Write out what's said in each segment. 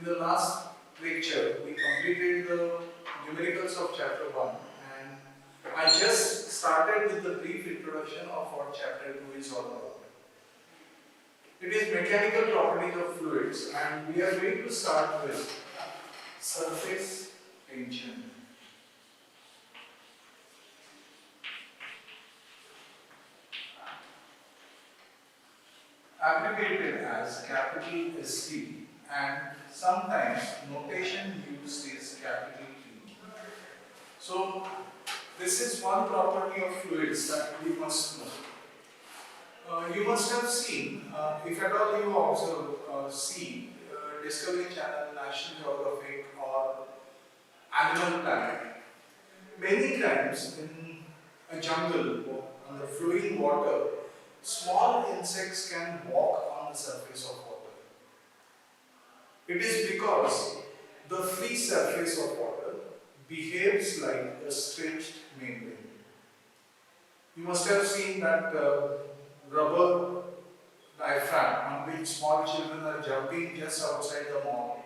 In the last lecture, we completed the numericals of chapter 1 and I just started with the brief introduction of what chapter 2 is all about. It is mechanical properties of fluids and we are going to start with surface tension. Abbreviated as capital ST and sometimes notation used is capital T. So this is one property of fluids that we must know. You must have seen, if at all you observe, see Discovery Channel, National Geographic or Animal Planet. Many times in a jungle or on the flowing water, small insects can walk on the surface of water. It is because the free surface of water behaves like a stretched membrane. You must have seen that rubber diaphragm on which small children are jumping just outside the mall.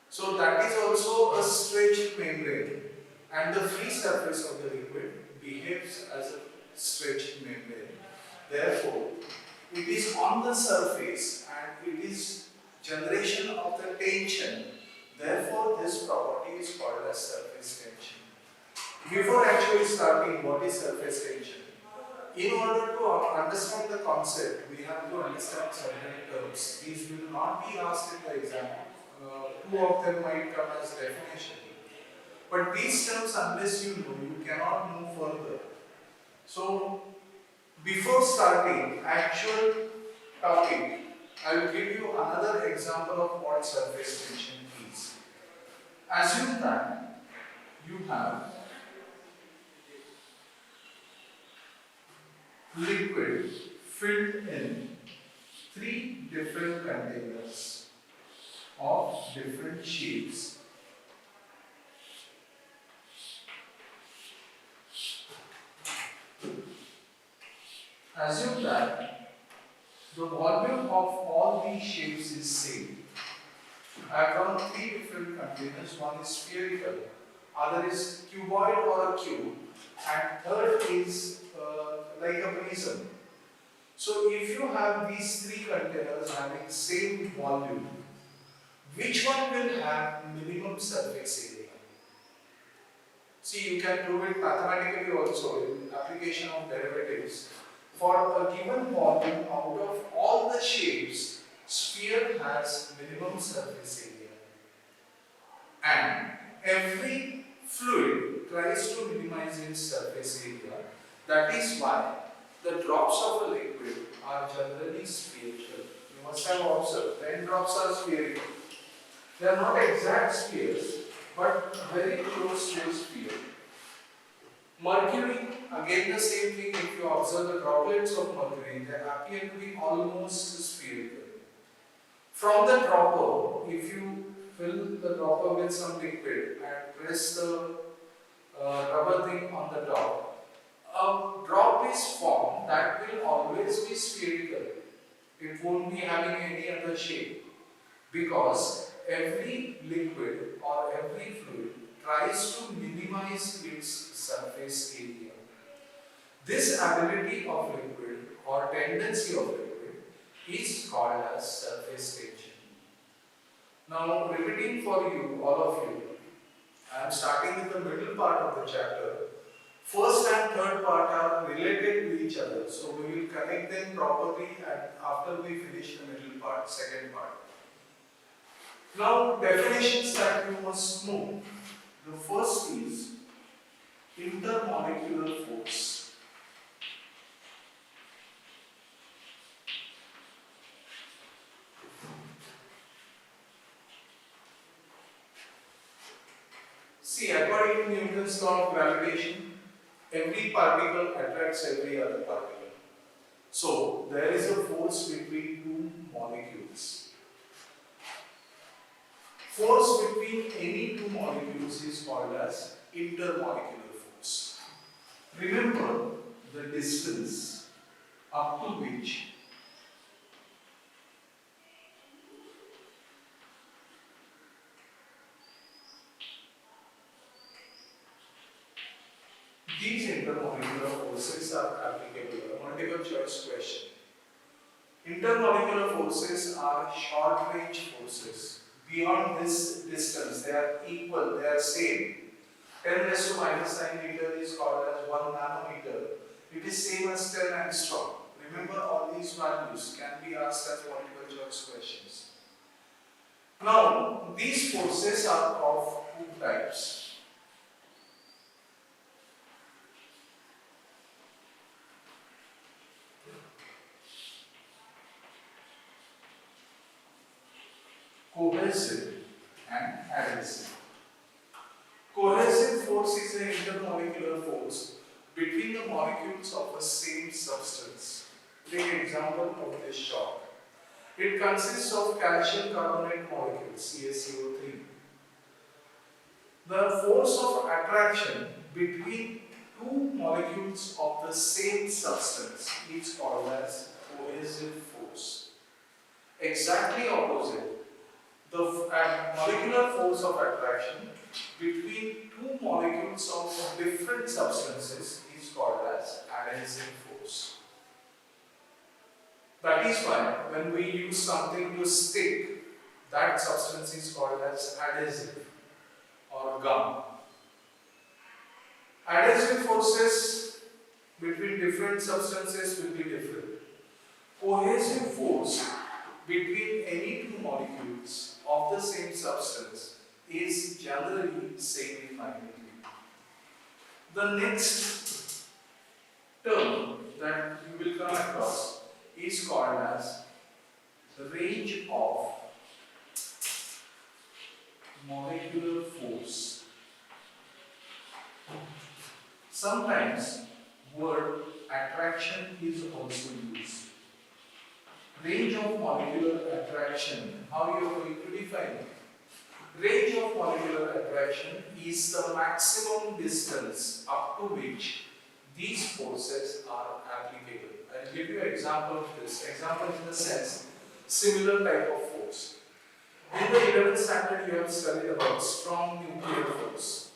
So that is also a stretched membrane and the free surface of the liquid behaves as a stretched membrane. Therefore, it is on the surface and it is generation of the tension. Therefore, this property is called as surface tension. Before actually starting, what is surface tension? In order to understand the concept, we have to understand certain terms. These will not be asked in the exam. Two of them might come as definition. But these terms, unless you know, you cannot move further. So, before starting actual topic, I will give you another example of what surface tension is. Assume that you have liquid filled in 3 different containers of different shapes. Assume that the volume of all these shapes is same. I have drawn 3 different containers. One is spherical, other is cuboid or a cube, and third is like a prism. So if you have these 3 containers having same volume, which one will have minimum surface area? See, you can do it mathematically also in application of derivatives. For a given volume, out of all the shapes, sphere has minimum surface area. And every fluid tries to minimize its surface area. That is why the drops of a liquid are generally spherical. You must have observed, raindrops are spherical. They are not exact spheres, but very close to a sphere. Mercury, again the same thing. If you observe the droplets of mercury, they appear to be almost spherical. From the dropper, if you fill the dropper with some liquid and press the rubber thing on the top, a drop is formed that will always be spherical. It won't be having any other shape because every liquid or every fluid tries to minimize its surface area. This ability of liquid or tendency of liquid is called as surface tension. Now, repeating for you, all of you, I am starting with the middle part of the chapter. First and third part are related to each other, so we will connect them properly and after we finish the middle part, second part. Now, definitions that you must know. The first is intermolecular force. See, according to Newton's law of gravitation, every particle attracts every other particle. So, there is a force between 2 molecules. Force between any 2 molecules is called as intermolecular force. Remember the distance up to which intermolecular forces are applicable? A multiple choice question. Intermolecular forces are short range forces. Beyond this distance, they are equal, they are same. 10 raised to minus 9 meter is called as 1 nanometer. It is same as 10 angstrom. Remember, all these values can be asked as multiple choice questions. Now, these forces are of two types. Cohesive and adhesive. Cohesive force is an intermolecular force between the molecules of a same substance. Take an example of this chalk. It consists of calcium carbonate molecules, CaCO3. The force of attraction between two molecules of the same substance is called as cohesive force. Exactly opposite. The molecular force of attraction between two molecules of different substances is called as adhesive force. That is why when we use something to stick, that substance is called as adhesive or gum. Adhesive forces between different substances will be different. Cohesive force between any two molecules of the same substance is generally same in magnitude. The next term that you will come across is called as the range of molecular force. Sometimes word attraction is also used. Range of molecular attraction, how you are going to define it? Range of molecular attraction is the maximum distance up to which these forces are applicable. I'll give you an example of this. Example in the sense, similar type of force. In the 11th standard, you have studied about strong nuclear force.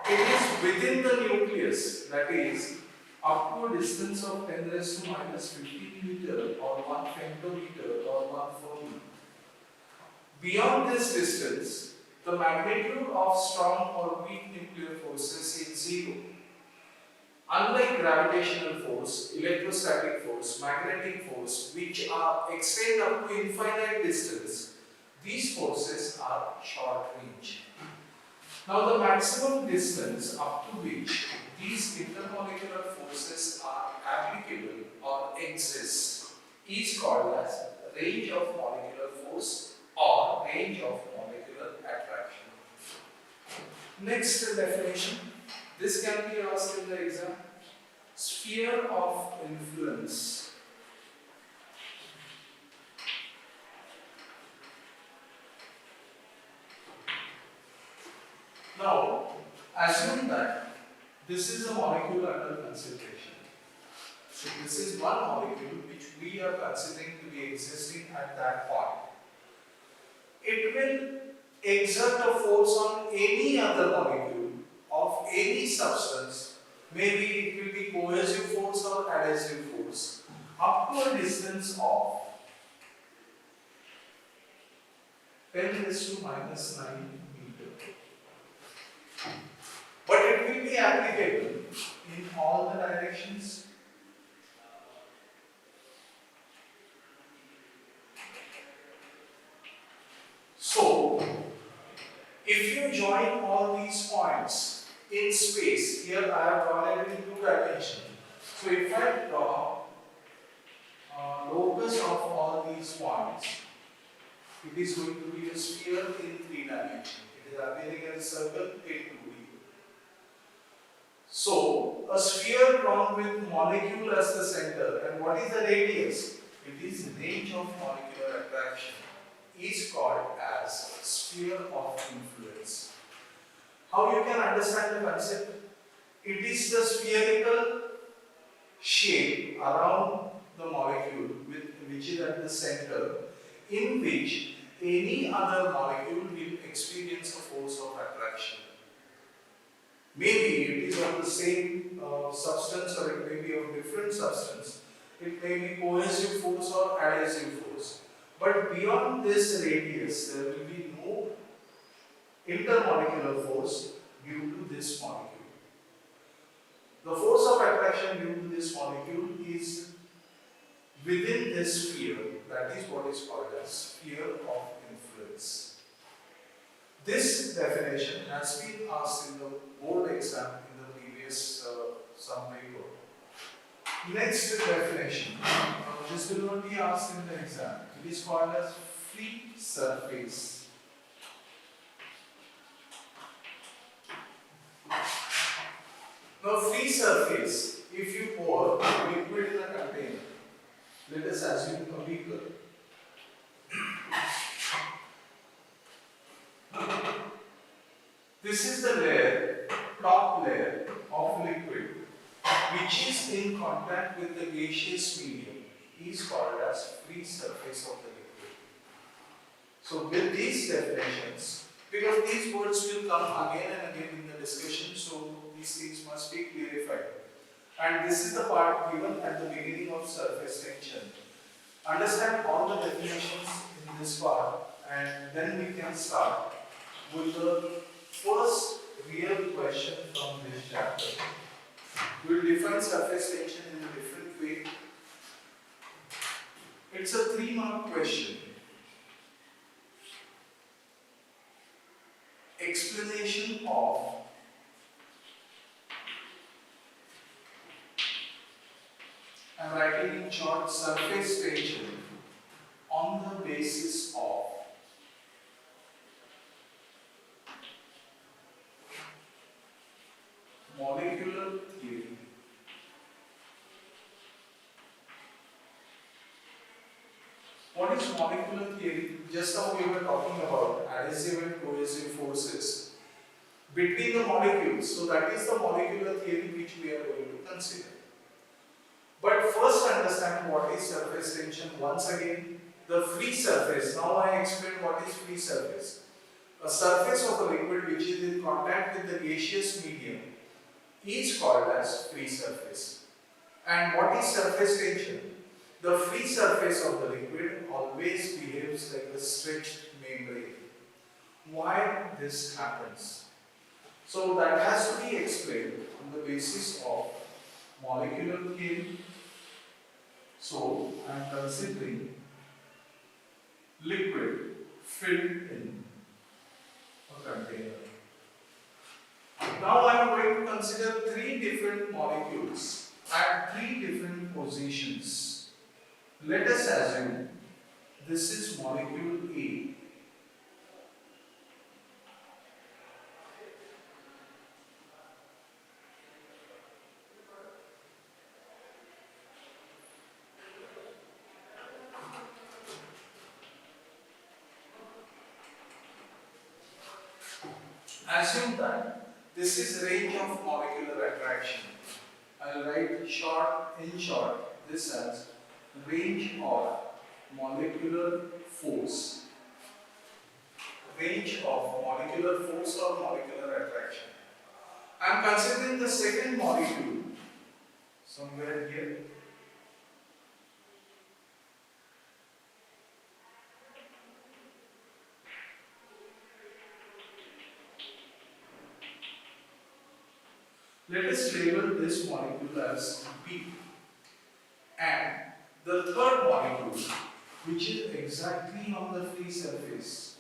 It is within the nucleus, that is, up to a distance of 10 raised to minus 15 meter or 1 femtometer or 1 foton. Beyond this distance, the magnitude of strong or weak nuclear forces is zero. Unlike gravitational force, electrostatic force, magnetic force, which are extend up to infinite distance, these forces are short range. Now the maximum distance up to which these intermolecular forces are applicable or exist is called as range of molecular force or range of molecular attraction. Next definition, this can be asked in the exam. Sphere of influence. Now, assume that this is a molecule under consideration. So this is one molecule which we are considering to be existing at that point. It will exert a force on any other molecule of any substance. Maybe it will be cohesive force or adhesive force up to a distance of 10 raised to minus 9 meter. But it will be applicable in all the directions. So, if you join all these points in space, here I have drawn it in 2 dimensions. So, if I draw locus of all these points, it is going to be a sphere in 3 dimensions. It is appearing as a circle in 2D. So, a sphere drawn with molecule as the center, and what is the radius? It is range of molecular attraction, is called as sphere of influence. How you can understand the concept? It is the spherical shape around the molecule which is at the center, in which any other molecule will experience a force of attraction. Maybe it is of the same substance or it may be of different substance. It may be cohesive force or adhesive force. But beyond this radius, there will be no intermolecular force due to this molecule. The force of attraction due to this molecule is within this sphere, that is what is called as sphere of influence. This definition has been asked in the board exam in the previous some paper. Next definition, this will not be asked in the exam. It is called as free surface. Now, free surface, if you pour liquid in a container, let us assume a beaker. This is the layer, top layer of liquid, which is in contact with the gaseous medium, is called as free surface of the liquid. So, with these definitions, because these words will come again and again in the discussion, so these things must be clarified. And this is the part given at the beginning of surface tension. Understand all the definitions in this part, and then we can start with the first real question from this chapter. We will define surface tension in a different way. It's a 3-mark question. Explanation of I'm writing in short surface tension on the basis of molecular theory. What is molecular theory? Just now we were talking about adhesive and cohesive forces between the molecules. So that is the molecular theory which we are going to consider. But first understand what is surface tension. Once again, the free surface. Now I explain what is free surface. A surface of a liquid which is in contact with the gaseous medium is called as free surface. And what is surface tension? The free surface of the liquid always behaves like a stretched membrane. Why this happens? So that has to be explained on the basis of molecular theory. So I am considering liquid filled in a container. Now I am going to consider 3 different molecules at 3 different positions. Let us assume this is molecule A. Assume that this is range of molecular attraction. I will write in short this as range of molecular force. Range of molecular force or molecular attraction. I am considering the second molecule somewhere here. Let us label this molecule as B. And the third molecule, which is exactly on the free surface,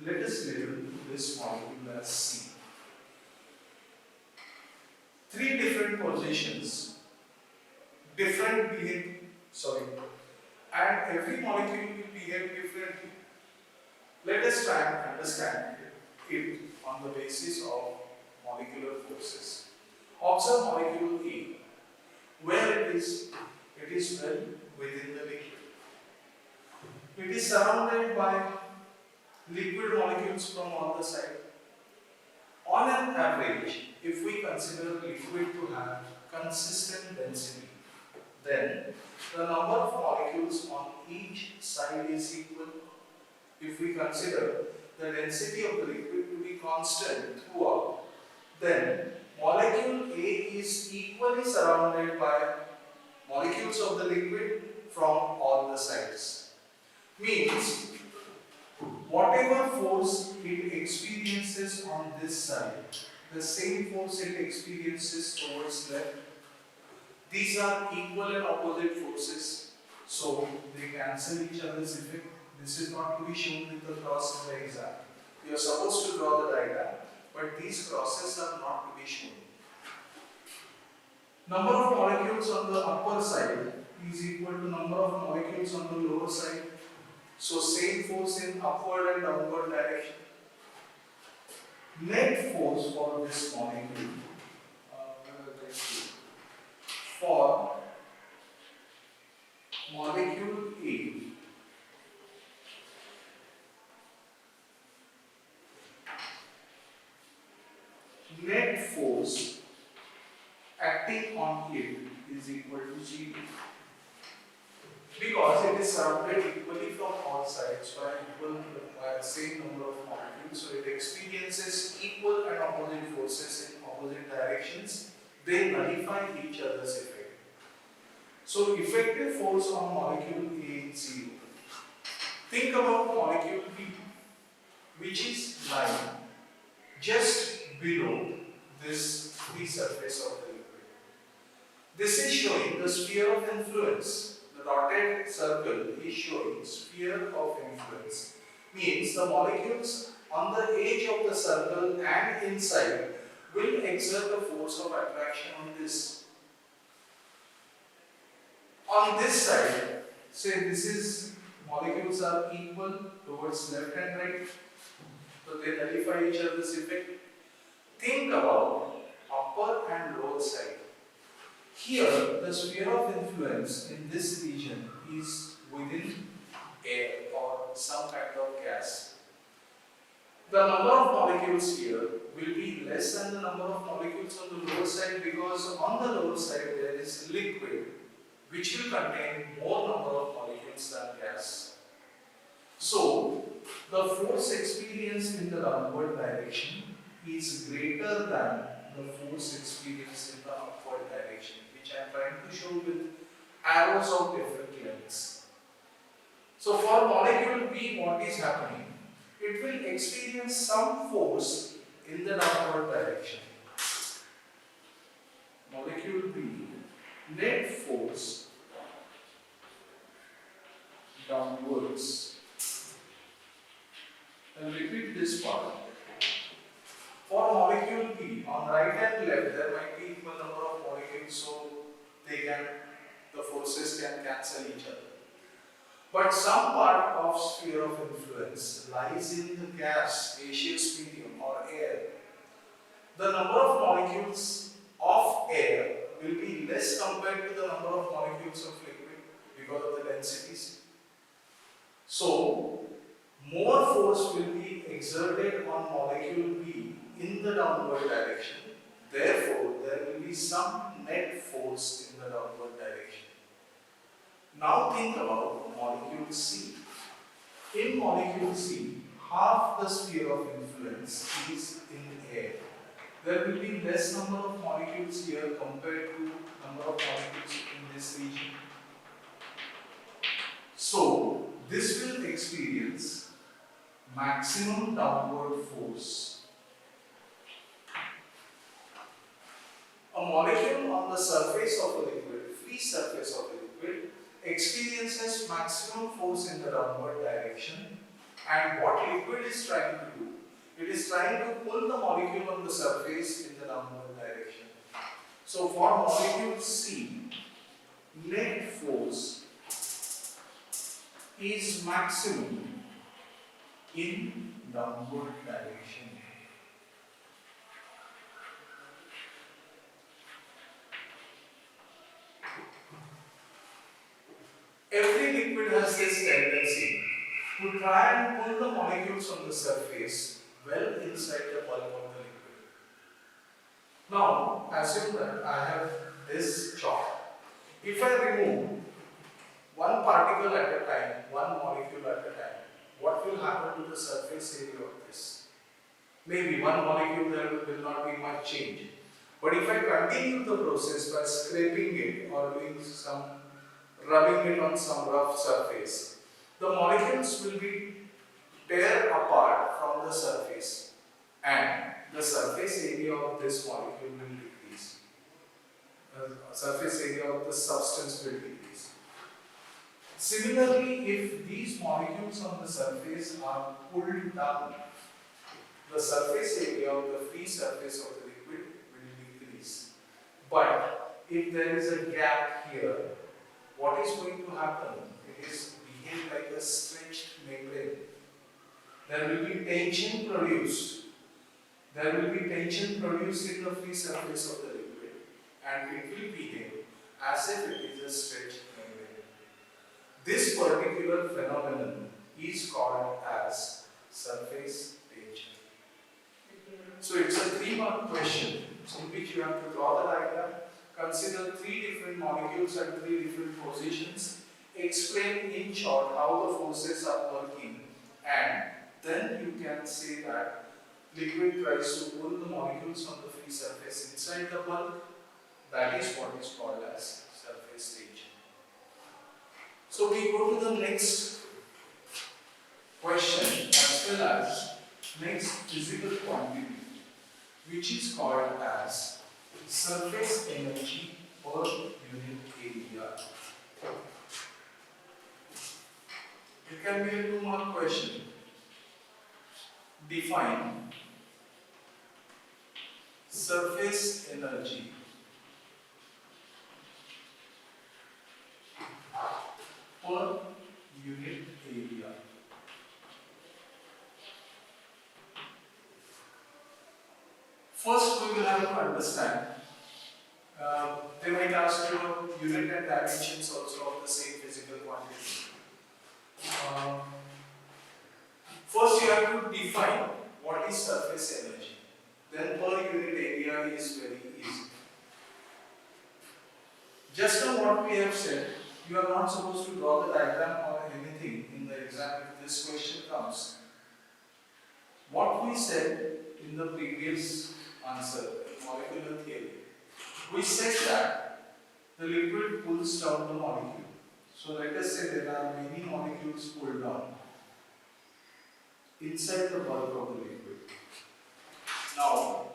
let us label this molecule as C. 3 different positions, different behavior, and every molecule will behave differently. Let us try and understand it on the basis of molecular forces. Observe molecule A. Where it is well within the liquid. It is surrounded by liquid molecules from all the sides. On an average, if we consider liquid to have consistent density, then the number of molecules on each side is equal. if we consider the density of the liquid to be constant throughout, then molecule A is equally surrounded by molecules of the liquid from all the sides. Means whatever force it experiences on this side, the same force it experiences towards left. These are equal and opposite forces, so they cancel each other's effect. This is not to be shown with the cross in the exam. You are supposed to draw the diagram, but these crosses are not to be shown. Number of molecules on the upper side is equal to number of molecules on the lower side. So same force in upward and downward direction. Net force for this molecule, for molecule A, net force acting on it is equal to 0. Because it is surrounded equally from all sides by the same number of molecules, so it experiences equal and opposite forces in opposite directions. They nullify each other's effect. So effective force on molecule A is 0. Think about molecule B, which is lying just below this free surface of the liquid. This is showing the sphere of influence. The dotted circle is showing sphere of influence. Means the molecules on the edge of the circle and inside will exert the force of attraction on this. On this side, say this is molecules are equal towards left and right, so they nullify each other's effect. Think about upper and lower side. Here, the sphere of influence in this region is within air or some kind of gas. The number of molecules here will be less than the number of molecules on the lower side, because on the lower side there is liquid which will contain more number of molecules than gas. So, the force experienced in the downward direction is greater than the force experienced in the upward direction, which I am trying to show with arrows of different lengths. So for molecule B, what is happening? It will experience some force in the downward direction. Molecule B, net force downwards. I'll repeat this part. For molecule B, on right and left, there might be equal number of molecules, so the forces can cancel each other. But some part of sphere of influence lies in the gas, gaseous medium or air. The number of molecules of air will be less compared to the number of molecules of liquid because of the densities. So, more force will be exerted on molecule B in the downward direction. Therefore, there will be some net force in the downward direction. Now think about molecule C. In molecule C, half the sphere of influence is in air. There will be less number of molecules here compared to number of molecules in this region. So, this will experience maximum downward force. A molecule on the surface of a liquid, free surface of a liquid, experiences maximum force in the downward direction, and what liquid is trying to do? It is trying to pull the molecule on the surface in the downward direction. So for molecule C, net force is maximum in downward direction. Every liquid has this tendency to try and pull the molecules on the surface well inside the bulk of the liquid. Now, assume that I have this chalk. If I remove one particle at a time, one molecule at a time, what will happen to the surface area of this? Maybe one molecule there will not be much change. But if I continue the process by scraping it or doing some rubbing it on some rough surface, the molecules will be tear apart from the surface and the surface area of this molecule will decrease. The surface area of the substance will decrease. Similarly, if these molecules on the surface are pulled down, the surface area of the free surface of the liquid will decrease. But if there is a gap here, what is going to happen? It is behave like a stretched membrane. There will be tension produced. There will be tension produced in the free surface of the liquid, and it will behave as if it is a stretched membrane. This particular phenomenon is called as surface tension. So it's a 3-mark question in which you have to draw the diagram, consider 3 different molecules at 3 different positions, explain in short how the forces are working, and then you can say that liquid tries to pull the molecules on the free surface inside the bulk. That is what is called as surface tension. So we go to the next question as well as next physical quantity, which is called as surface energy per unit area. It can be a 2-mark question. Define surface energy per unit area. First, we will have to understand. They might ask you unit and dimensions also of the same physical quantity. First, you have to define what is surface energy. Then, per unit area is very easy. Just on what we have said, you are not supposed to draw the diagram or anything in the exam if this question comes. What we said in the previous answer, molecular theory, we said that the liquid pulls down the molecule. So let us say there are many molecules pulled down inside the bulk of the liquid. Now,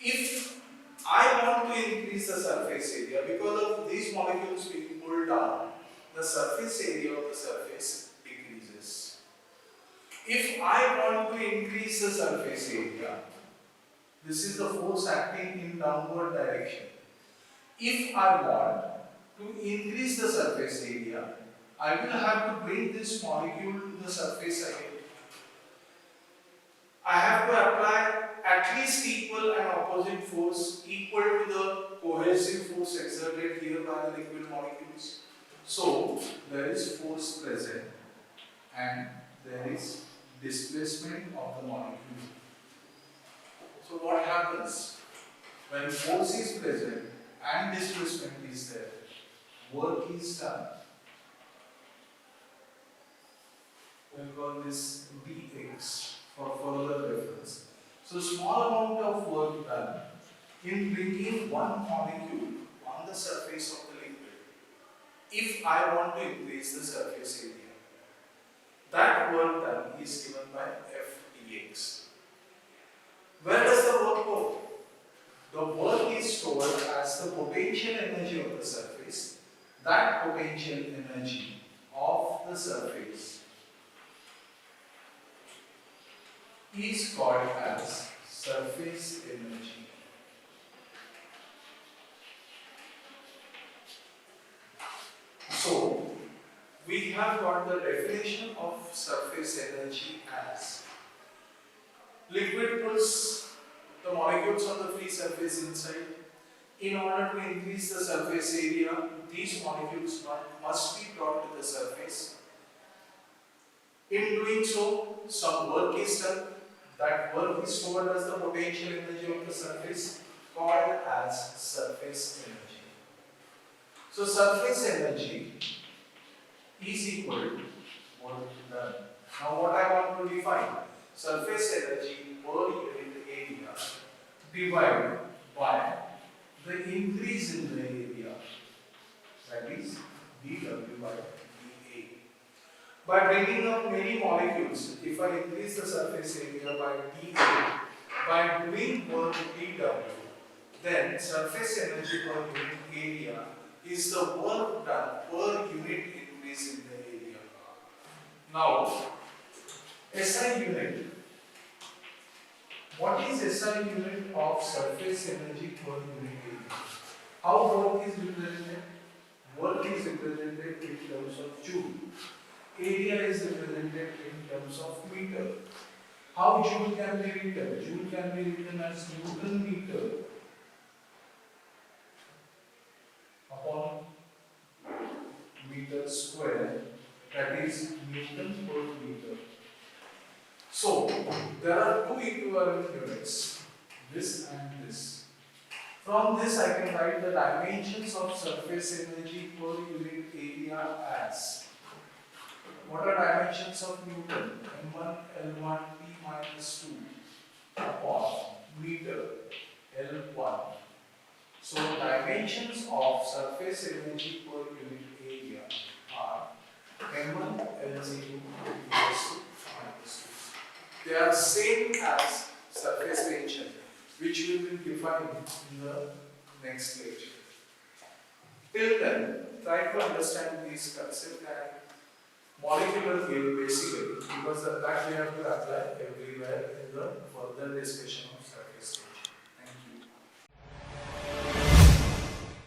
if I want to increase the surface area, because of these molecules being pulled down, the surface area of the surface decreases. If I want to increase the surface area, this is the force acting in downward direction. If I want to increase the surface area, I will have to bring this molecule to the surface again. I have to apply at least equal and opposite force equal to the cohesive force exerted here by the liquid molecules. So, there is force present and there is displacement of the molecule. So, what happens? When force is present and displacement is there, work is done. We will call this dx for further reference. So, small amount of work done in bringing one molecule on the surface of the liquid. If I want to increase the surface area, that work done is given by F dx. Where does the work go? The work is stored as the potential energy of the surface. That potential energy of the surface is called as surface energy. So, we have got the definition of surface energy as liquid pulls the molecules on the free surface inside. In order to increase the surface area, these molecules must be brought to the surface. In doing so, some work is done. That work is stored as the potential energy of the surface, called as surface energy. So, surface energy is equal to work done. Now what I want to define? Surface energy per unit area divided by the increase in the area, that is dW by dA. By bringing up many molecules, if I increase the surface area by dA, by doing work dW, then surface energy per unit area is the work done per unit increase in the area. Now, SI unit. What is SI unit of surface energy per unit area? How work is represented? Work is represented in terms of joule. Area is represented in terms of meter. How joule can be written? Joule can be written as Newton meter upon meter square, that is Newton per meter. So, there are two equivalent units, this and this. From this I can write the dimensions of surface energy per unit area as, what are dimensions of Newton? M1 L1 T minus 2 upon meter L1. So dimensions of surface energy per unit area are M1 L0 equals to minus 2. They are same as surface tension, which we will define in the next lecture. Till then, try to understand these concepts and molecular field basically, because that we have to apply everywhere in the further discussion